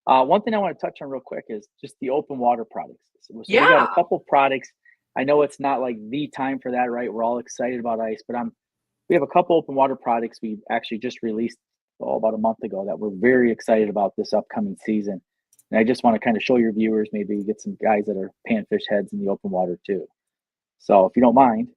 One thing I want to touch on real quick is just the open water products. So we got a couple products. I know it's not like the time for that, right? We're all excited about ice, but we have a couple open water products we actually just released about a month ago that we're very excited about this upcoming season. And I just want to kind of show your viewers, maybe get some guys that are panfish heads in the open water too. So if you don't mind.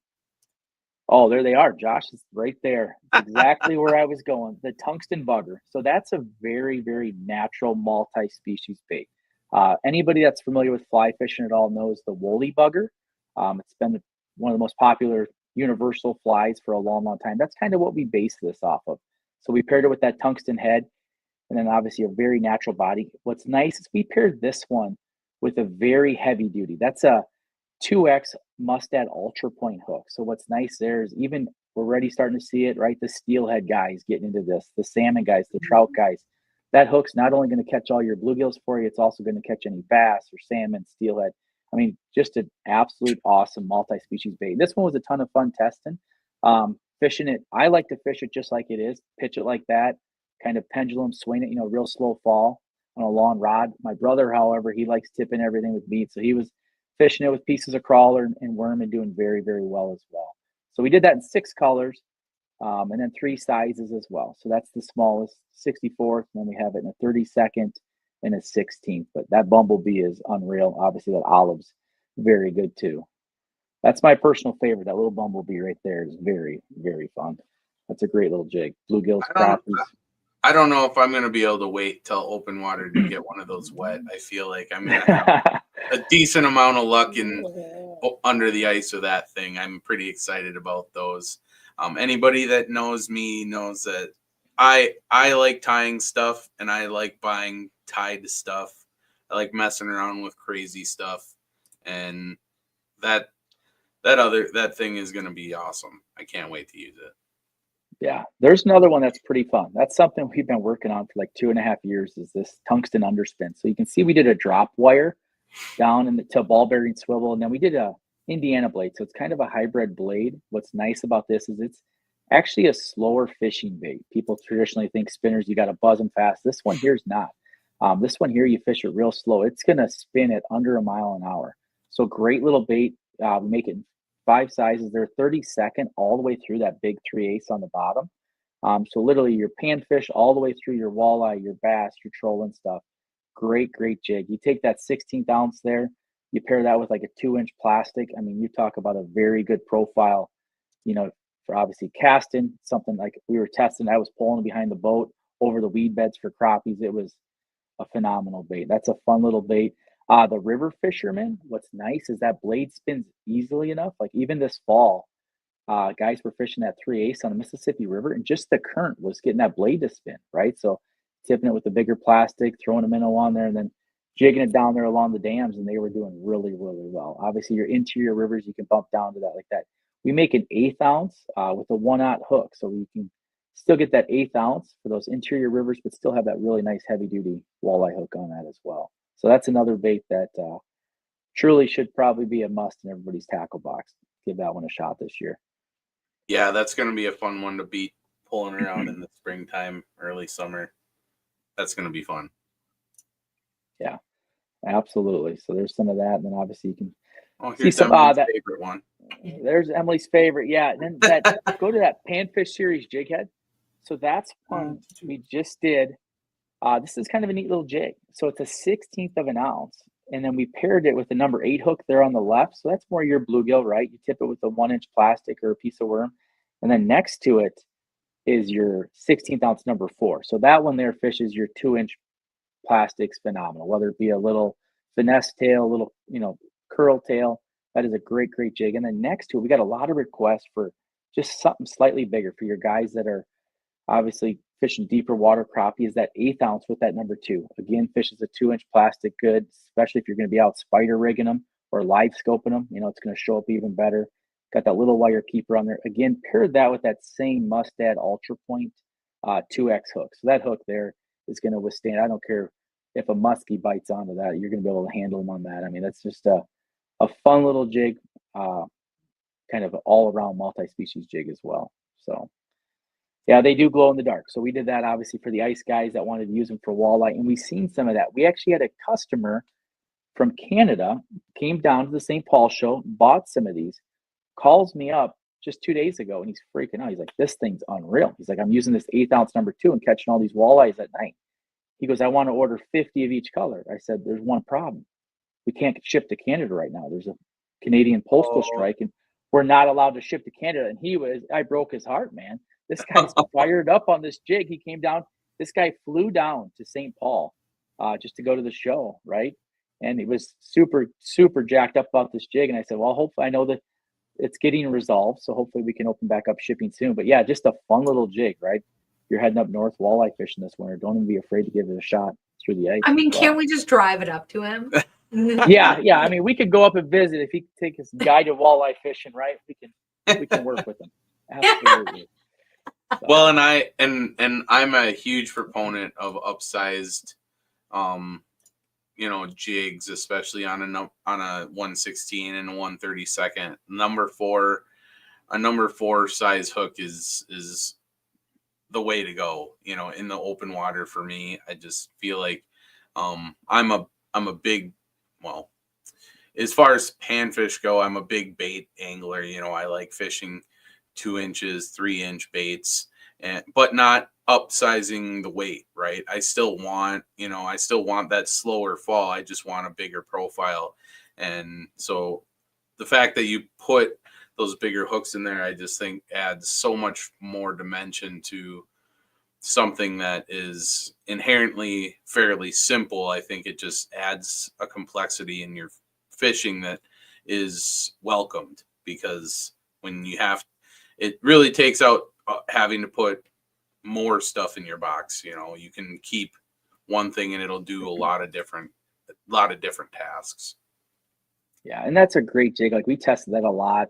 Oh, there they are. Josh is right there. Exactly where I was going. The tungsten bugger. So that's a very, very natural multi-species bait. Anybody that's familiar with fly fishing at all knows the woolly bugger. It's been one of the most popular universal flies for a long, long time. That's kind of what we base this off of. So we paired it with that tungsten head and then obviously a very natural body. What's nice is we paired this one with a very heavy duty. That's a 2X Mustad Ultra Point hook. So what's nice there is even we're already starting to see it, right? The steelhead guys getting into this, the salmon guys, the trout guys. That hook's not only going to catch all your bluegills for you, it's also going to catch any bass or salmon, steelhead. I mean, just an absolute awesome multi-species bait. This one was a ton of fun testing. Fishing it, I like to fish it just like it is, pitch it like that, kind of pendulum swing it, real slow fall on a long rod. My brother, however, he likes tipping everything with beads. So he was fishing it with pieces of crawler and worm and doing very, very well as well. So we did that in 6 colors and then 3 sizes as well. So that's the smallest, 64th, and then we have it in a 32nd and a 16th. But that bumblebee is unreal. Obviously, that olive's very good too. That's my personal favorite. That little bumblebee right there is very, very fun. That's a great little jig. Bluegills, crappies. I don't know if I'm going to be able to wait till open water to get one of those wet. I feel like I'm going to have a decent amount of luck under the ice with that thing. I'm pretty excited about those. Anybody that knows me knows that I like tying stuff and I like buying tied stuff. I like messing around with crazy stuff, and that thing is going to be awesome. I can't wait to use it. Yeah, there's another one that's pretty fun. That's something we've been working on for like 2.5 years is this tungsten underspin. So you can see we did a drop wire down to ball bearing swivel, and then we did a Indiana blade. So it's kind of a hybrid blade. What's nice about this is it's actually a slower fishing bait. People traditionally think spinners, you got to buzz them fast. This one here is not. This one here, you fish it real slow. It's going to spin at under a mile an hour. So great little bait. We make it in 5 sizes. They're 32nd all the way through that big 3/8 on the bottom. So literally your panfish all the way through your walleye, your bass, your trolling stuff. Great, great jig. You take that 16th ounce there, you pair that with like a 2-inch plastic. I mean, you talk about a very good profile, for obviously casting, something like we were testing. I was pulling behind the boat over the weed beds for crappies. It was a phenomenal bait. That's a fun little bait. The river fishermen, what's nice is that blade spins easily enough. Like even this fall, guys were fishing that 3/8 on the Mississippi River, and just the current was getting that blade to spin, right? So tipping it with the bigger plastic, throwing a minnow on there, and then jigging it down there along the dams, and they were doing really, really well. Obviously, your interior rivers, you can bump down to that like that. We make an 1/8 ounce with a 1/0 hook, so we can still get that 1/8 ounce for those interior rivers, but still have that really nice heavy duty walleye hook on that as well. So that's another bait that truly should probably be a must in everybody's tackle box. Give that one a shot this year. Yeah, that's going to be a fun one to be pulling around in the springtime, early summer. That's going to be fun. Yeah, absolutely. So there's some of that, and then obviously you can see some that favorite one. There's Emily's favorite. Yeah, and then that go to that Panfish Series jig head. So that's one we just did. This is kind of a neat little jig. So it's a 1/16 of an ounce, and then we paired it with the number 8 hook there on the left. So that's more your bluegill, right? You tip it with a 1-inch plastic or a piece of worm, and then next to it is your 16th ounce number 4. So that one there fishes your 2-inch plastic's phenomenal. Whether it be a little finesse tail, a little curl tail, that is a great, great jig. And then next to it, we got a lot of requests for just something slightly bigger for your guys that are obviously fishing deeper water crappie. Is that 1/8 ounce with that number 2. Again, fishes a 2-inch plastic good, especially if you're going to be out spider rigging them or live scoping them. It's going to show up even better. Got that little wire keeper on there. Again, paired that with that same Mustad Ultra Point 2X hook. So that hook there is going to withstand. I don't care if a muskie bites onto that, you're going to be able to handle them on that. I mean, that's just a fun little jig, kind of an all-around multi-species jig as well. So yeah, they do glow in the dark. So we did that obviously for the ice guys that wanted to use them for walleye, and we've seen some of that. We actually had a customer from Canada came down to the St. Paul show, bought some of these, calls me up just 2 days ago, and he's freaking out. He's like, "This thing's unreal." He's like, "I'm using this 1/8 ounce number 2 and catching all these walleyes at night." He goes, "I want to order 50 of each color." I said, "There's one problem. We can't ship to Canada right now. There's a Canadian postal strike, and we're not allowed to ship to Canada." And I broke his heart, man. This guy's fired up on this jig. He came down. This guy flew down to St. Paul just to go to the show, right? and he was super jacked up about this jig. And I said, well, hopefully, I know that it's getting resolved, so hopefully we can open back up shipping soon. But yeah, just a fun little jig, right? You're heading up north walleye fishing this winter. Don't even be afraid to give it a shot through the ice. I mean, can't we just drive it up to him? Yeah. I mean, we could go up and visit if he could take his guided walleye fishing, right? We can work with him. Absolutely. So. Well, and I'm a huge proponent of upsized, jigs, especially on a 116 and a 132nd. A number 4 size hook is the way to go. In the open water for me. I just feel like I'm a big, well, as far as panfish go, I'm a big bait angler. I like fishing 2 inches, 3-inch baits, but not upsizing the weight, right? I still want that slower fall. I just want a bigger profile. And so the fact that you put those bigger hooks in there, I just think adds so much more dimension to something that is inherently fairly simple. I think it just adds a complexity in your fishing that is welcomed, because when it really takes out having to put more stuff in your box. You can keep one thing and it'll do a lot of different tasks. Yeah, and that's a great jig. Like we tested that a lot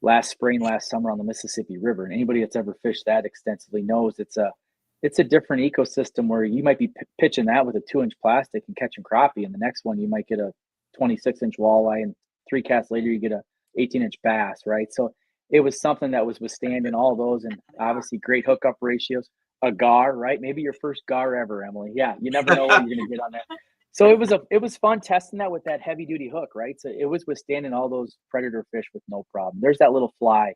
last spring, last summer on the Mississippi River, and anybody that's ever fished that extensively knows it's a different ecosystem where you might be pitching that with a 2-inch plastic and catching crappie, and the next one you might get a 26-inch walleye, and 3 casts later you get a 18-inch bass, right? So it was something that was withstanding all those, and obviously great hookup ratios. A gar, right? Maybe your first gar ever, Emily. Yeah, you never know what you're going to get on that. So it was fun testing that with that heavy duty hook, right? So it was withstanding all those predator fish with no problem. There's that little fly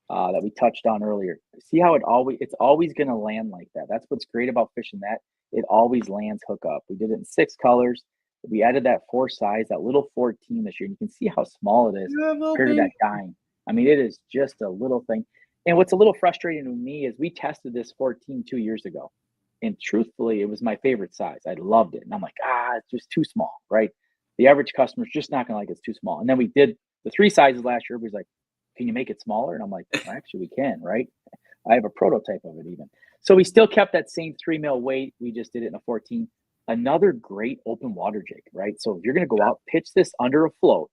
that we touched on earlier. See how it's always going to land like that. That's what's great about fishing that. It always lands hook up. We did it in 6 colors. We added that 4 size, that little 14 this year. You can see how small it is compared to that dime. I mean, it is just a little thing. And what's a little frustrating to me is we tested this 14 2 years ago. And truthfully, it was my favorite size. I loved it. And I'm like, it's just too small, right? The average customer's just not going to like it's too small. And then we did the 3 sizes last year. Everybody's like, can you make it smaller? And I'm like, well, actually, we can, right? I have a prototype of it even. So we still kept that same 3 mil weight. We just did it in a 14. Another great open water jig, right? So if you're going to go out, pitch this under a float.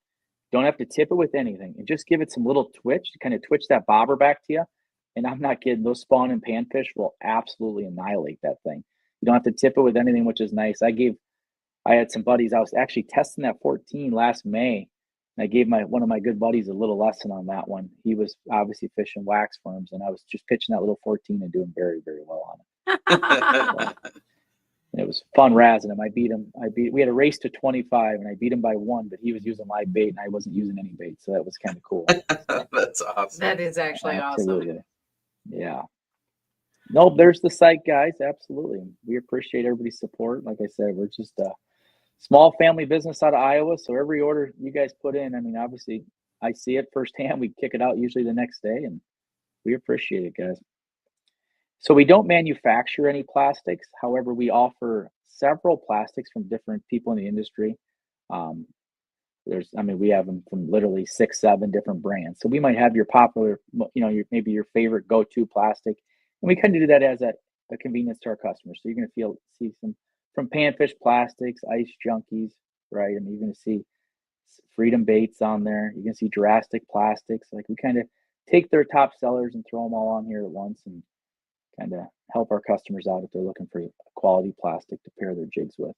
Don't have to tip it with anything, and just give it some little twitch to kind of twitch that bobber back to you. And I'm not kidding. Those spawn and panfish will absolutely annihilate that thing. You don't have to tip it with anything, which is nice. I had some buddies. I was actually testing that 14 last May. And I gave one of my good buddies a little lesson on that one. He was obviously fishing wax worms, and I was just pitching that little 14 and doing very, very well on it. So, it was fun razzing him. We had a race to 25, and I beat him by 1, but he was using live bait and I wasn't using any bait. So that was kind of cool. That's awesome. That is actually Absolutely. awesome. Yeah. Nope, there's the site, guys. Absolutely. We appreciate everybody's support. Like I said, we're just a small family business out of Iowa. So every order you guys put in, I mean, obviously I see it firsthand. We kick it out usually the next day, and we appreciate it, guys. So we don't manufacture any plastics. However, we offer several plastics from different people in the industry. We have them from literally 6, 7 different brands. So we might have your popular, maybe your favorite go-to plastic, and we kind of do that as a convenience to our customers. So you're going to see some from Panfish Plastics, Ice Junkies, right? I mean, you're going to see Freedom Baits on there. You're going to see Drastic Plastics. Like we kind of take their top sellers and throw them all on here at once, and kind of help our customers out if they're looking for quality plastic to pair their jigs with.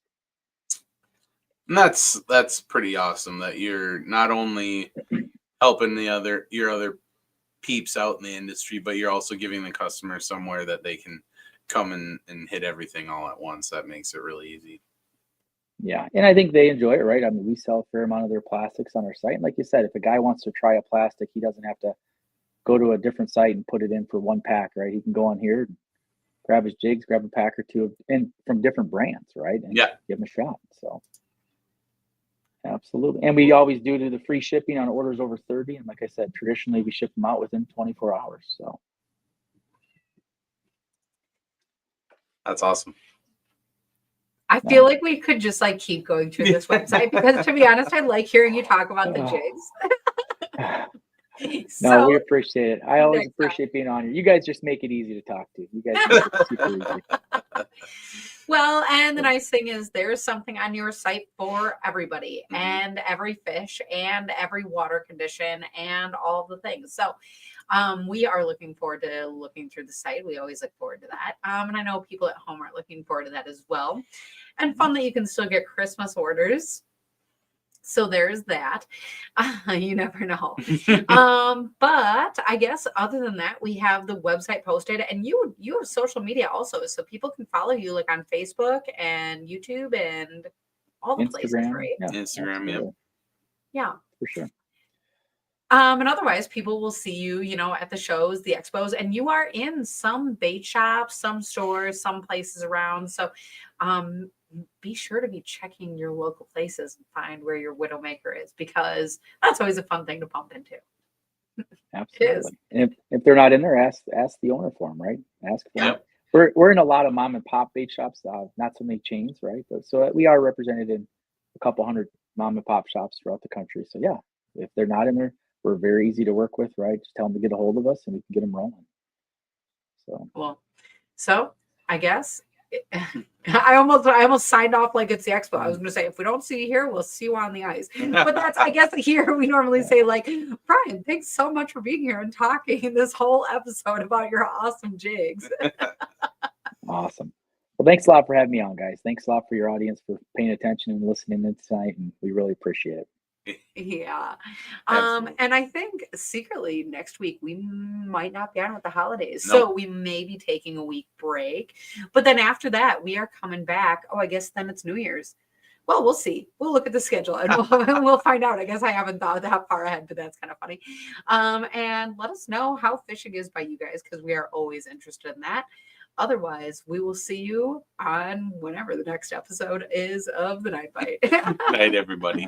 And that's pretty awesome that you're not only helping your other peeps out in the industry, but you're also giving the customer somewhere that they can come and hit everything all at once. That makes it really easy. Yeah, and I think they enjoy it, right? I mean, we sell a fair amount of their plastics on our site. And like you said, if a guy wants to try a plastic, he doesn't have to go to a different site and put it in for 1 pack, right? He can go on here, grab his jigs, grab a pack or 2 and from different brands, right? And give them a shot. So absolutely. And we always do the free shipping on orders over 30. And like I said, traditionally we ship them out within 24 hours. So that's awesome. I feel like we could just like keep going through this website because, to be honest, I like hearing you talk about the jigs. No, we So appreciate it. I always next time. appreciate being on here. You guys just make it easy to talk to. You guys make it super easy. Well, and the nice thing is there's something on your site for everybody and every fish and every water condition and all the things. So we are looking forward to looking through the site. We always look forward to that. And I know people at home are looking forward to that as well. And fun that you can still get Christmas orders. So there's that. You never know. But I guess other than that, we have the website posted, and you have social media also, so people can follow you like on Facebook and YouTube and all the places, right? Yeah, Instagram, yeah, for sure. And otherwise, people will see you, at the shows, the expos, and you are in some bait shops, some stores, some places around. So, be sure to be checking your local places and find where your Widowmaker is, because that's always a fun thing to bump into. Absolutely. And if they're not in there, ask the owner for them, right? Ask for them. Yep. We're in a lot of mom and pop bait shops, not so many chains, right? But so we are represented in a couple hundred mom and pop shops throughout the country. So yeah, if they're not in there, we're very easy to work with, right? Just tell them to get a hold of us and we can get them rolling. So cool. So I guess I almost signed off like it's the expo. I was going to say, if we don't see you here, we'll see you on the ice. But that's, I guess here we normally say like, Brian, thanks so much for being here and talking this whole episode about your awesome jigs. Awesome. Well, thanks a lot for having me on, guys. Thanks a lot for your audience for paying attention and listening in tonight, and we really appreciate it. Yeah. Absolutely. And I think secretly next week we might not be on with the holidays. Nope. So we may be taking a week break. But then after that, we are coming back. Oh, I guess then it's New Year's. Well, we'll see. We'll look at the schedule and we'll find out. I guess I haven't thought that far ahead, but that's kind of funny. And let us know how fishing is by you guys, because we are always interested in that. Otherwise, we will see you on whenever the next episode is of the Night Bite. Night, everybody.